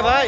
ভাই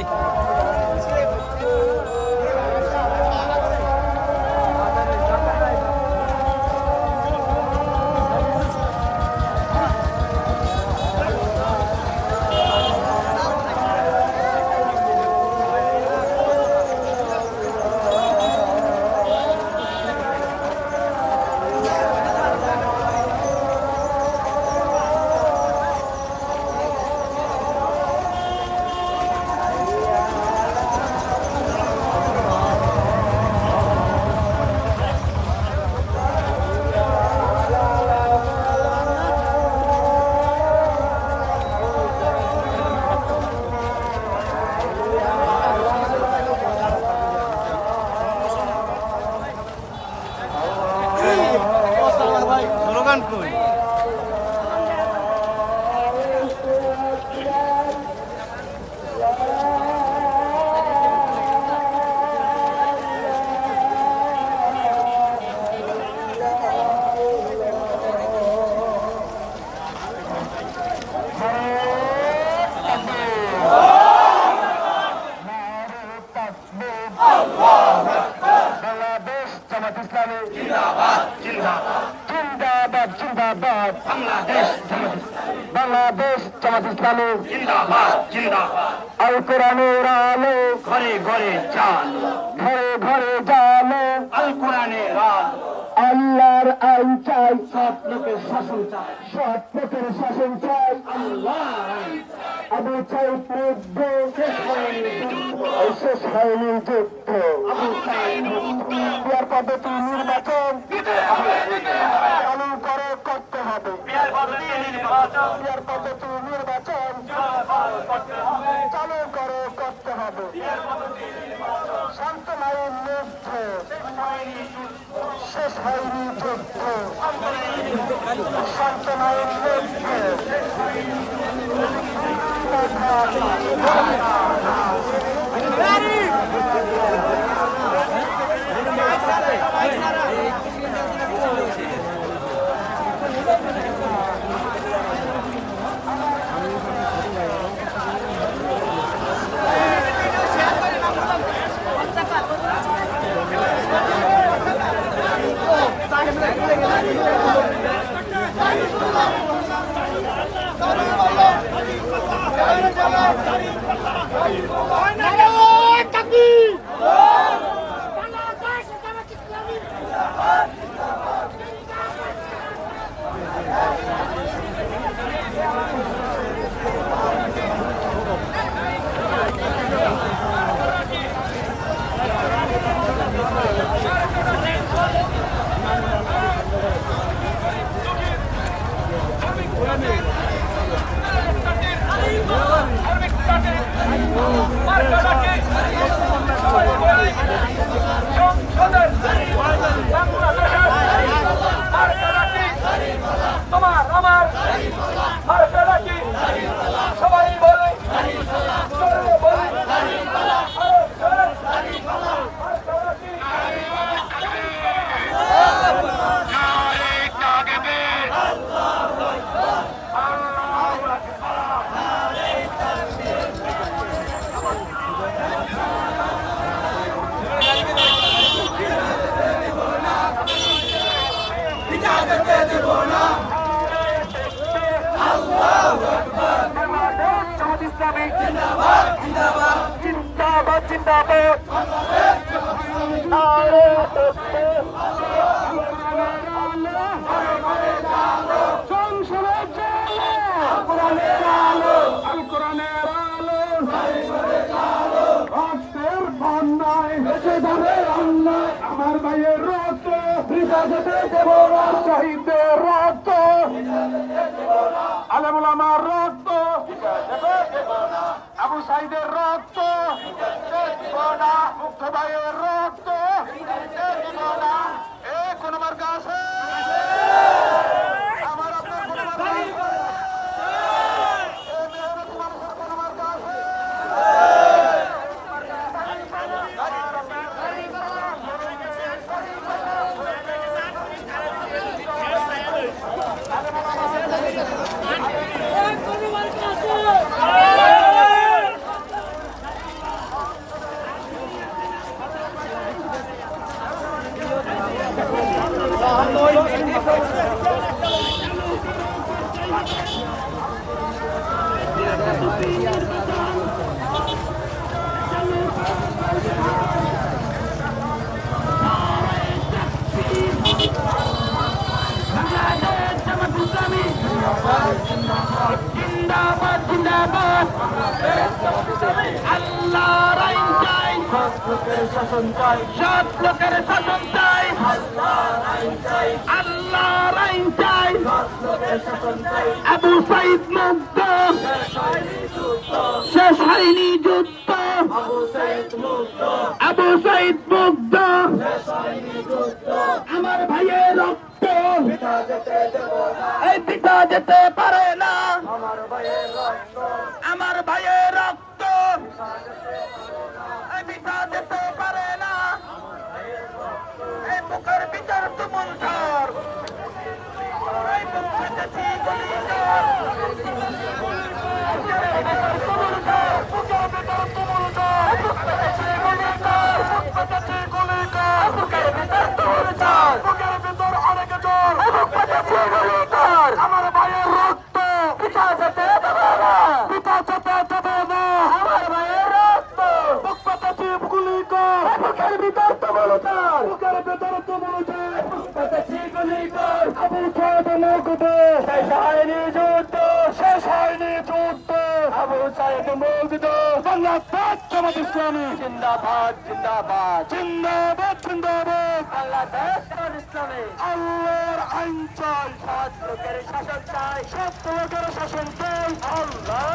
স্লোগান কই বাংলাদেশ জামাত ইসলামী জিন্দাবাদ জিন্দাবাদ আল কোরআনের আলো ঘরে ঘরে চালো ঘরে ঘরে জালো আল কোরআনের আলো আল্লাহর আইন চাই সৎ লোকের শাসন চাই সৎ লোকের শাসন চাই আল্লাহর আইন আবু সাইদ যুদ্ধ শেষ হয়নি যুদ্ধ আবু সাইদ বিয়ার পদ্ধতি নির্বাচন চালু করে করতে হবে বিয়ার পদ্ধতি নির্বাচন চালু করে করতে হবে শান্ত নারীর যুদ্ধ শেষ হয়নি যুদ্ধ শান্ত নারীর যুদ্ধ সংসদের দেব না শহীদের রক্ত আলেম ওলামার রক্ত আবু সাইদের রক্ত মুক্ত ভাইয়ের রক্ত এ কোন মার্কা আছে আমার আপনার কোন মার্কা আছে? এ মেহনতি মানুষের কোন মার্কা আছে? জিন্দাবাদ জিন্দাবাদ আল্লাহর আইন চাই শাসন চাই সৎ লোকের শাসন চাই আল্লাহর আইন চাই আবু সাইদ মুক্ত শেষ হয়নি যুদ্ধ আবু সাইদ মুক্ত আমার ভাইয়ের রক্ত এই পিতা যেতে পারে না আমার ভাইয়ের রক্ত এই পিতা যেতে পারে না এই বুকের ভিতর তুমুল ঝড় এই বুক ফেটেছি গলিঝড় বুকের ভিতর তুমুল ঝড় বুক ফেটেছি গলিঝড় বুক ফেটেছি গলিঝড় বুকের ভিতর তুমুল ঝড় বুকের ভিতর অনেক ঝড় বুক ফেটেছি গলিঝড় আমার ভাইয়ের রক্ত পিতা যেতে দেবে না পিতা যেতে দেবে না আমার ভাইয়ের রক্ত বুক ফেটেছি গলিঝড় বুকের ভিতর তুমুল ঝড় বুকের ভিতর তুমুল ঝড় বুক ফেটেছি গলিঝড় আবু সাইদ মুক্ত শেষ হয়নি যুদ্ধ শেষ হয়নি যুদ্ধ আবু সাইদ মুক্ত বাংলাদেশ জামাত ইসলামী জিন্দাবাদ জিন্দাবাদ জিন্দাবাদ জিন্দাবাদ বাংলাদেশ জামাত ইসলামী আল্লাহর আইন চাই সৎ লোকের শাসন চাই সৎ লোকের শাসন চাই আল্লাহ